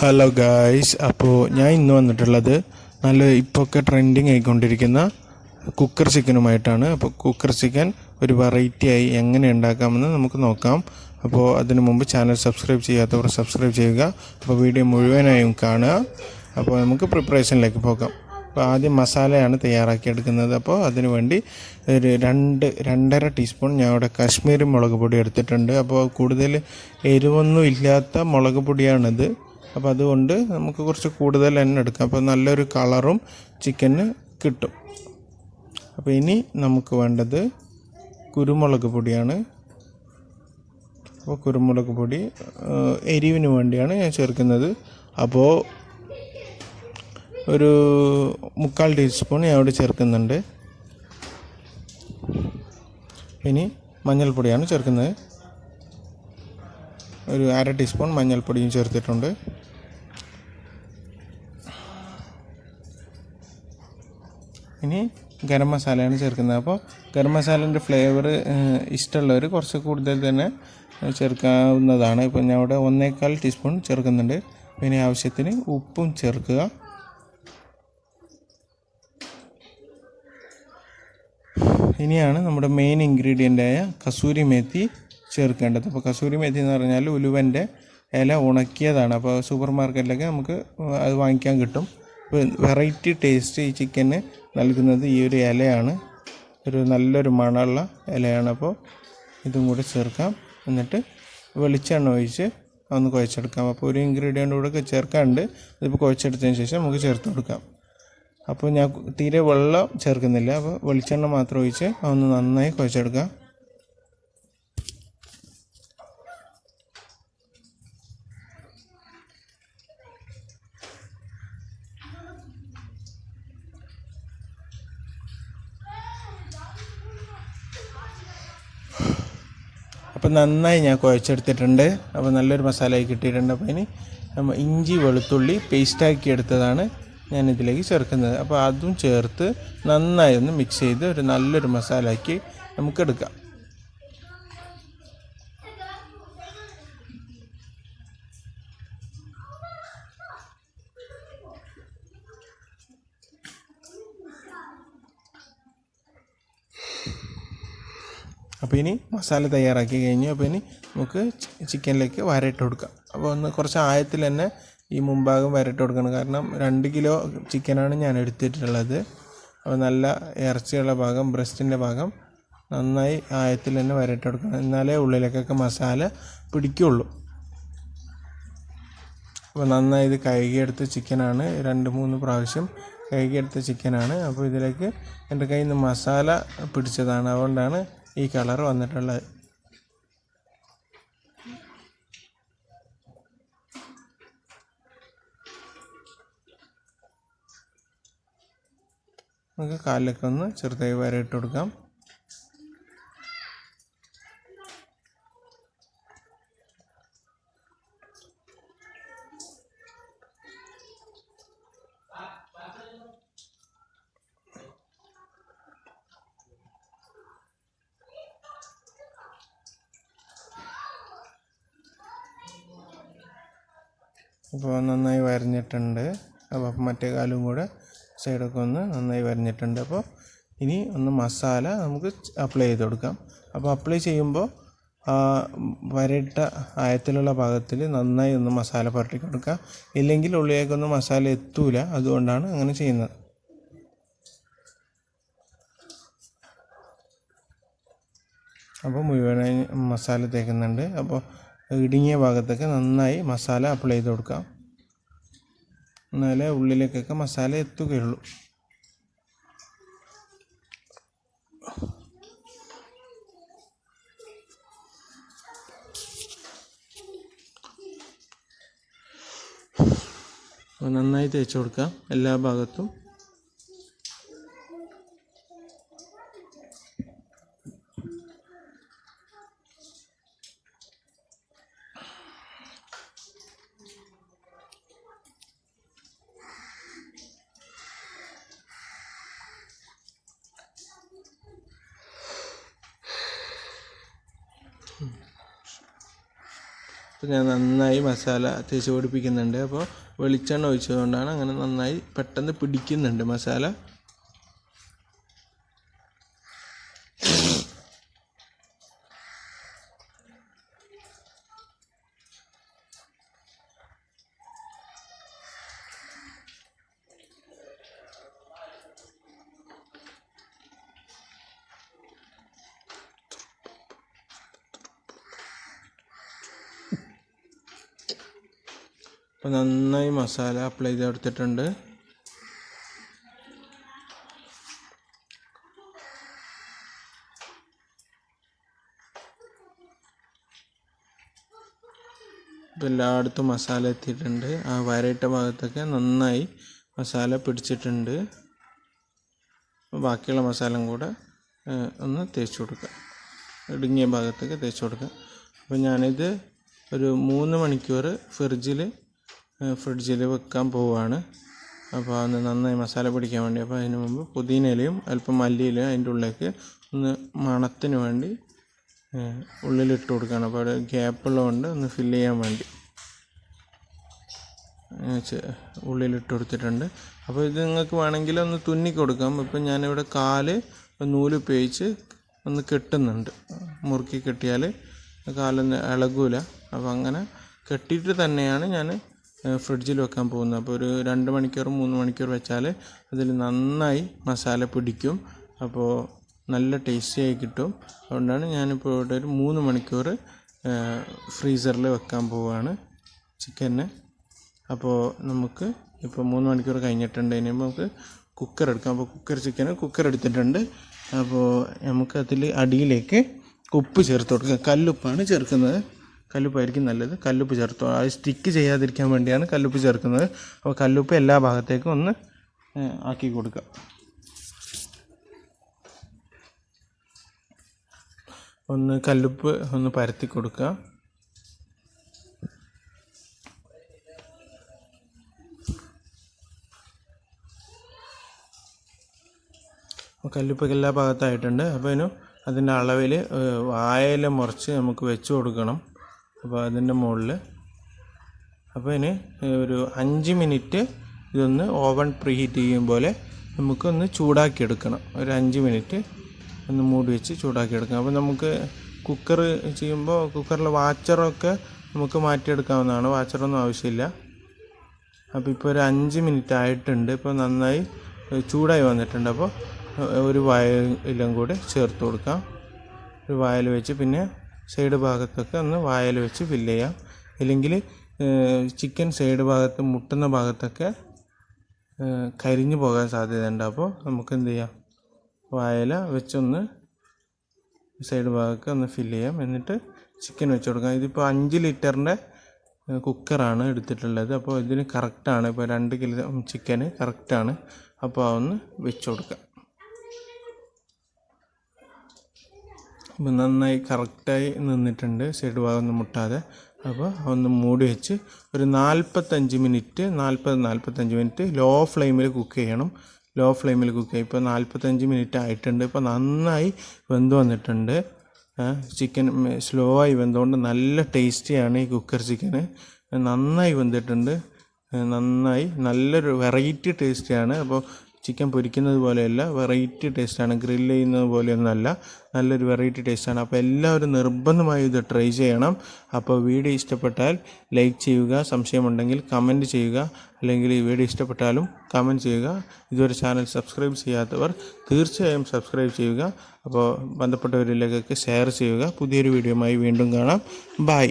Hello guys, അപ്പോൾ ഞാൻ ഇന്ന് വന്നിട്ടുള്ളത് നല്ല ഇപ്പോഴൊക്കെ ട്രെൻഡിങ് ആയിക്കൊണ്ടിരിക്കുന്ന കുക്കർ ചിക്കനുമായിട്ടാണ്. അപ്പോൾ കുക്കർ ചിക്കൻ ഒരു വെറൈറ്റി ആയി എങ്ങനെ ഉണ്ടാക്കാമെന്ന് നമുക്ക് നോക്കാം. അപ്പോൾ അതിനു മുമ്പ് ചാനൽ സബ്സ്ക്രൈബ് ചെയ്യാത്തവർ സബ്സ്ക്രൈബ് ചെയ്യുക. അപ്പോൾ വീഡിയോ മുഴുവനായും കാണുക. അപ്പോൾ നമുക്ക് പ്രിപ്പറേഷനിലേക്ക് പോകാം. അപ്പോൾ ആദ്യം മസാലയാണ് തയ്യാറാക്കിയെടുക്കുന്നത്. അപ്പോൾ അതിനു വേണ്ടി ഒരു 2-2.5 ടീസ്പൂൺ ഞാൻ ഇവിടെ കാശ്മീരി മുളക് പൊടി എടുത്തിട്ടുണ്ട്. അപ്പോൾ കൂടുതൽ എരിവൊന്നും ഇല്ലാത്ത മുളക് പൊടിയാണിത്. അപ്പോൾ അതുകൊണ്ട് നമുക്ക് കുറച്ച് കൂടുതൽ തന്നെ എടുക്കാം. അപ്പോൾ നല്ലൊരു കളറും ചിക്കന് കിട്ടും. അപ്പോൾ ഇനി നമുക്ക് വേണ്ടത് കുരുമുളക് പൊടിയാണ്. അപ്പോൾ കുരുമുളക് പൊടി എരിവിന് വേണ്ടിയാണ് ഞാൻ ചേർക്കുന്നത്. അപ്പോൾ ഒരു 3/4 ടീസ്പൂൺ ഞാൻ ഇവിടെ ചേർക്കുന്നുണ്ട്. ഇനി മഞ്ഞൾപ്പൊടിയാണ് ചേർക്കുന്നത്. ഒരു 1/2 ടീസ്പൂൺ മഞ്ഞൾപ്പൊടിയും ചേർത്തിട്ടുണ്ട്. ഇനി ഗരം മസാലയാണ് ചേർക്കുന്നത്. അപ്പോൾ ഗരം മസാലേൻ്റെ ഫ്ലേവർ ഇഷ്ടമുള്ളവർ കുറച്ച് കൂടുതൽ തന്നെ ചേർക്കാവുന്നതാണ്. ഇപ്പോൾ ഞാൻ ഇവിടെ 1/4 ടീസ്പൂൺ ചേർക്കുന്നുണ്ട്. പിന്നെ ആവശ്യത്തിന് ഉപ്പും ചേർക്കുക. ഇനിയാണ് നമ്മുടെ മെയിൻ ഇൻഗ്രീഡിയൻ്റായ കസൂരി മേത്തി ചേർക്കേണ്ടത്. അപ്പോൾ കസൂരി മേത്തി എന്ന് പറഞ്ഞാൽ ഉലുവൻ്റെ ഇല ഉണക്കിയതാണ്. അപ്പോൾ സൂപ്പർ മാർക്കറ്റിലൊക്കെ നമുക്ക് അത് വാങ്ങിക്കാൻ കിട്ടും. വെറൈറ്റി ടേസ്റ്റ് ഈ ചിക്കന് നൽകുന്നത് ഈ ഒരു ഇലയാണ്. ഒരു നല്ലൊരു മണമുള്ള ഇലയാണ്. അപ്പോൾ ഇതും കൂടി ചേർക്കാം. എന്നിട്ട് വെളിച്ചെണ്ണ ഒഴിച്ച് ഒന്ന് കുഴച്ചെടുക്കാം. അപ്പോൾ ഒരു ഇൻഗ്രീഡിയൻ്റ് കൂടെ ചേർക്കാനുണ്ട്. ഇതിപ്പോൾ കുഴച്ചെടുത്തതിന് ശേഷം നമുക്ക് ചേർത്ത് കൊടുക്കാം. അപ്പോൾ ഞാൻ തീരെ വെള്ളം ചേർക്കുന്നില്ല. അപ്പോൾ വെളിച്ചെണ്ണ മാത്രം ഒഴിച്ച് അതൊന്ന് നന്നായി കുഴച്ചെടുക്കാം. അപ്പോൾ നന്നായി ഞാൻ കുഴച്ചെടുത്തിട്ടുണ്ട്. അപ്പോൾ നല്ലൊരു മസാലയായി കിട്ടിയിട്ടുണ്ട്. അപ്പോൾ ഇനി നമ്മൾ ഇഞ്ചി വെളുത്തുള്ളി പേസ്റ്റാക്കി എടുത്തതാണ് ഞാൻ ഇതിലേക്ക് ചേർക്കുന്നത്. അപ്പോൾ അതും ചേർത്ത് നന്നായി ഒന്ന് മിക്സ് ചെയ്ത് ഒരു നല്ലൊരു മസാലയാക്കി നമുക്കെടുക്കാം. അപ്പോൾ ഇനി മസാല തയ്യാറാക്കി കഴിഞ്ഞു. അപ്പോൾ ഇനി നമുക്ക് ചിക്കനിലേക്ക് വരയിട്ട് കൊടുക്കാം. അപ്പോൾ ഒന്ന് കുറച്ച് ആഴത്തിൽ തന്നെ ഈ മുൻഭാഗം വരട്ട് കൊടുക്കണം. കാരണം 2 കിലോ ചിക്കനാണ് ഞാൻ എടുത്തിട്ടുള്ളത്. അപ്പോൾ നല്ല ഇറച്ചിയുള്ള ഭാഗം, ബ്രസ്റ്റിൻ്റെ ഭാഗം നന്നായി ആഴത്തിൽ തന്നെ വരട്ട് കൊടുക്കണം. എന്നാലേ ഉള്ളിലേക്കൊക്കെ മസാല പിടിക്കുള്ളൂ. അപ്പോൾ നന്നായി ഇത് കഴുകിയെടുത്ത ചിക്കനാണ്. 2-3 പ്രാവശ്യം കഴുകിയെടുത്ത ചിക്കനാണ്. അപ്പോൾ ഇതിലേക്ക് എൻ്റെ കയ്യിൽ നിന്ന് മസാല പിടിച്ചതാണ്. അതുകൊണ്ടാണ് ഈ കളർ വന്നിട്ടുള്ളത്. നമുക്ക് കാലിലൊക്കെ ഒന്ന് ചെറുതായി വരയിട്ട് കൊടുക്കാം. അപ്പോൾ നന്നായി വരഞ്ഞിട്ടുണ്ട്. അപ്പോൾ മറ്റേ കാലും കൂടെ സൈഡൊക്കെ ഒന്ന് നന്നായി വരഞ്ഞിട്ടുണ്ട്. അപ്പോൾ ഇനി ഒന്ന് മസാല നമുക്ക് അപ്ലൈ ചെയ്ത് കൊടുക്കാം. അപ്പോൾ അപ്ലൈ ചെയ്യുമ്പോൾ വരയിട്ട ആഴത്തിലുള്ള ഭാഗത്തിൽ നന്നായി ഒന്ന് മസാല പുരട്ടി കൊടുക്കുക. ഇല്ലെങ്കിൽ ഉള്ളിലേക്കൊന്നും മസാല എത്തൂല. അതുകൊണ്ടാണ് അങ്ങനെ ചെയ്യുന്നത്. അപ്പോൾ മുഴുവനായി മസാല തേക്കുന്നുണ്ട്. അപ്പോൾ ഇടുങ്ങിയ ഭാഗത്തൊക്കെ നന്നായി മസാല അപ്ലൈ ചെയ്ത് കൊടുക്കാം. എന്നാലേ ഉള്ളിലേക്കൊക്കെ മസാല എത്തുകയുള്ളൂ. നന്നായി തേച്ച് കൊടുക്കാം എല്ലാ ഭാഗത്തും. അപ്പോൾ ഞാൻ നന്നായി മസാല തേച്ച് പിടിപ്പിക്കുന്നുണ്ട്. അപ്പോൾ വെളിച്ചെണ്ണ ഒഴിച്ചതുകൊണ്ടാണ് അങ്ങനെ നന്നായി പെട്ടെന്ന് പിടിക്കുന്നുണ്ട് മസാല. അപ്പോൾ നന്നായി മസാല അപ്ലൈ ചെയ്തെടുത്തിട്ടുണ്ട്. ഇപ്പോൾ എല്ലായിടത്തും മസാല എത്തിയിട്ടുണ്ട്. ആ വരയിട്ട ഭാഗത്തൊക്കെ നന്നായി മസാല പിടിച്ചിട്ടുണ്ട്. ബാക്കിയുള്ള മസാലയും കൂടെ ഒന്ന് തേച്ച് കൊടുക്കുക, ഇടുങ്ങിയ ഭാഗത്തൊക്കെ തേച്ച് കൊടുക്കുക. അപ്പോൾ ഞാനിത് ഒരു 3 മണിക്കൂർ ഫ്രിഡ്ജിൽ വെക്കാൻ പോവുകയാണ്. അപ്പോൾ അത് നന്നായി മസാല പിടിക്കാൻ വേണ്ടി. അപ്പോൾ അതിന് മുമ്പ് പുതിനയിലയും അല്പം മല്ലിയിലയും അതിൻ്റെ ഉള്ളിലേക്ക് ഒന്ന് മണത്തിന് വേണ്ടി ഉള്ളിലിട്ട് കൊടുക്കുകയാണ്. അപ്പോൾ അവിടെ ഗ്യാപ്പുള്ളതുകൊണ്ട് ഒന്ന് ഫില്ല് ചെയ്യാൻ വേണ്ടി ഉള്ളിലിട്ട് കൊടുത്തിട്ടുണ്ട്. അപ്പോൾ ഇത് നിങ്ങൾക്ക് വേണമെങ്കിൽ ഒന്ന് തുന്നി കൊടുക്കാം. ഇപ്പം ഞാനിവിടെ കാല് നൂല് ഉപയോഗിച്ച് ഒന്ന് കെട്ടുന്നുണ്ട്. മുറുക്കി കെട്ടിയാൽ കാലൊന്നും ഇളകൂല. അപ്പോൾ അങ്ങനെ കെട്ടിയിട്ട് തന്നെയാണ് ഞാൻ ഫ്രിഡ്ജിൽ വെക്കാൻ പോകുന്നത്. അപ്പോൾ ഒരു 2 മണിക്കൂർ 3 മണിക്കൂർ വെച്ചാൽ അതിൽ നന്നായി മസാല പിടിക്കും. അപ്പോൾ നല്ല ടേസ്റ്റിയായി കിട്ടും. അതുകൊണ്ടാണ് ഞാനിപ്പോൾ ഇവിടെ ഒരു 3 മണിക്കൂർ ഫ്രീസറിൽ വെക്കാൻ പോവുകയാണ് ചിക്കന്. അപ്പോൾ നമുക്ക് ഇപ്പോൾ 3 മണിക്കൂർ കഴിഞ്ഞിട്ടുണ്ട്. ഇനി നമുക്ക് കുക്കർ എടുക്കാം. അപ്പോൾ കുക്കർ എടുത്തിട്ടുണ്ട്. അപ്പോൾ നമുക്ക് അതിൽ അടിയിലേക്ക് ഉപ്പ് ചേർത്ത് കൊടുക്കുക. കല്ലുപ്പാണ് ചേർക്കുന്നത്. കല്ലുപ്പായിരിക്കും നല്ലത്. കല്ലുപ്പ് ചേർത്തോ, അത് സ്റ്റിക്ക് ചെയ്യാതിരിക്കാൻ വേണ്ടിയാണ് കല്ലുപ്പ് ചേർക്കുന്നത്. അപ്പോൾ കല്ലുപ്പ് എല്ലാ ഭാഗത്തേക്കും ഒന്ന് ആക്കി കൊടുക്കുക. ഒന്ന് കല്ലുപ്പ് ഒന്ന് പരത്തി കൊടുക്കുക. കല്ലുപ്പൊക്കെ എല്ലാ ഭാഗത്തായിട്ടുണ്ട്. അപ്പോൾ അതിൻ്റെ അളവിൽ വാഴയില മുറിച്ച് നമുക്ക് വെച്ച് കൊടുക്കണം. അപ്പോൾ അതിൻ്റെ മുകളിൽ അപ്പോൾ ഒരു 5 മിനിറ്റ് ഇതൊന്ന് ഓവൻ പ്രീ ഹീറ്റ് ചെയ്യും പോലെ നമുക്കൊന്ന് ചൂടാക്കിയെടുക്കണം. ഒരു 5 മിനിറ്റ് ഒന്ന് മൂടി വെച്ച് ചൂടാക്കിയെടുക്കണം. അപ്പോൾ നമുക്ക് കുക്കർ ചെയ്യുമ്പോൾ കുക്കറിൽ വാച്ചറൊക്കെ നമുക്ക് മാറ്റിയെടുക്കാവുന്നതാണ്. വാച്ചറൊന്നും ആവശ്യമില്ല. അപ്പോൾ ഇപ്പോൾ ഒരു 5 മിനിറ്റ് ആയിട്ടുണ്ട്. ഇപ്പോൾ നന്നായി ചൂടായി വന്നിട്ടുണ്ട്. അപ്പോൾ ഒരു വാഴയിലും കൂടെ ചേർത്ത് കൊടുക്കാം. ഒരു വാഴയിൽ വെച്ച് പിന്നെ സൈഡ് ഭാഗത്തൊക്കെ ഒന്ന് വാഴയിൽ വെച്ച് ഫില്ല് ചെയ്യാം. ഇല്ലെങ്കിൽ ചിക്കൻ സൈഡ് ഭാഗത്ത് മുട്ടുന്ന ഭാഗത്തൊക്കെ കരിഞ്ഞു പോകാൻ സാധ്യതയുണ്ട്. അപ്പോൾ നമുക്ക് എന്ത് ചെയ്യാം, വാഴയില വെച്ചൊന്ന് സൈഡ് ഭാഗമൊക്കെ ഒന്ന് ഫില്ല് ചെയ്യാം. എന്നിട്ട് ചിക്കൻ വെച്ച് കൊടുക്കാം. ഇതിപ്പോൾ 5 ലിറ്ററിൻ്റെ കുക്കറാണ് എടുത്തിട്ടുള്ളത്. അപ്പോൾ ഇതിന് കറക്റ്റാണ്. ഇപ്പോൾ 2 കിലോ ചിക്കന് കറക്റ്റാണ്. അപ്പോൾ അതൊന്ന് വെച്ച് കൊടുക്കാം. അപ്പോൾ നന്നായി കറക്റ്റായി നിന്നിട്ടുണ്ട്, സൈഡ് ഭാഗം ഒന്നും മുട്ടാതെ. അപ്പോൾ ഒന്ന് മൂടി വെച്ച് ഒരു 45 മിനിറ്റ് ലോ ഫ്ലെയിമിൽ കുക്ക് ചെയ്യണം. ഇപ്പോൾ 45 മിനിറ്റ് ആയിട്ടുണ്ട്. ഇപ്പോൾ നന്നായി വെന്ത് വന്നിട്ടുണ്ട്. ചിക്കൻ സ്ലോ ആയി വെന്തുകൊണ്ട് നല്ല ടേസ്റ്റിയാണ് ഈ കുക്കർ ചിക്കന്. നന്നായി വെന്തിട്ടുണ്ട്. നല്ലൊരു വെറൈറ്റി ടേസ്റ്റിയാണ്. അപ്പോൾ ചിക്കൻ പൊരിക്കുന്നത് പോലെയല്ല, വെറൈറ്റി ടേസ്റ്റാണ്. ഗ്രില്ല് ചെയ്യുന്നത് പോലെയൊന്നുമല്ല, നല്ലൊരു വെറൈറ്റി ടേസ്റ്റാണ്. അപ്പോൾ എല്ലാവരും നിർബന്ധമായും ഇത് ട്രൈ ചെയ്യണം. അപ്പോൾ വീഡിയോ ഇഷ്ടപ്പെട്ടാൽ ലൈക്ക് ചെയ്യുക, സംശയമുണ്ടെങ്കിൽ കമൻറ്റ് ചെയ്യുക. അല്ലെങ്കിൽ ഈ വീഡിയോ ഇഷ്ടപ്പെട്ടാലും കമൻറ്റ് ചെയ്യുക. ഇതുവരെ ചാനൽ സബ്സ്ക്രൈബ് ചെയ്യാത്തവർ തീർച്ചയായും സബ്സ്ക്രൈബ് ചെയ്യുക. അപ്പോൾ ബന്ധപ്പെട്ടവരിലേക്കൊക്കെ ഷെയർ ചെയ്യുക. പുതിയൊരു വീഡിയോയുമായി വീണ്ടും കാണാം. ബൈ.